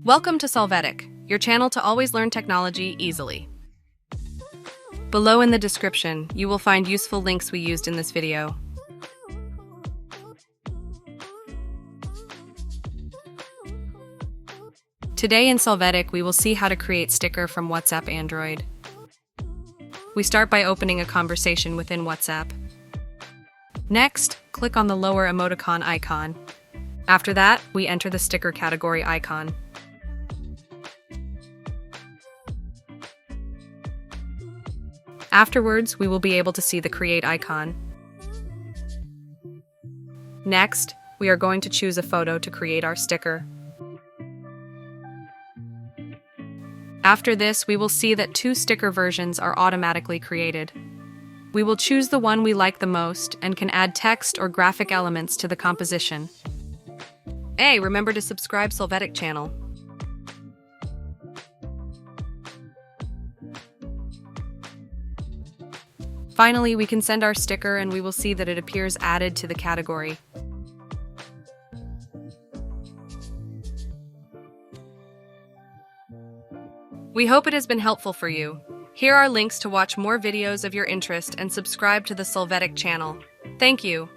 Welcome to Solvetic, your channel to always learn technology easily. Below in the description, you will find useful links we used in this video. Today in Solvetic, we will see how to create sticker from WhatsApp Android. We start by opening a conversation within WhatsApp. Next, click on the lower emoticon icon. After that, we enter the sticker category icon. Afterwards, we will be able to see the Create icon. Next, we are going to choose a photo to create our sticker. After this, we will see that 2 sticker versions are automatically created. We will choose the one we like the most and can add text or graphic elements to the composition. Hey, remember to subscribe Solvetic channel. Finally, we can send our sticker and we will see that it appears added to the category. We hope it has been helpful for you. Here are links to watch more videos of your interest and subscribe to the Solvetic channel. Thank you.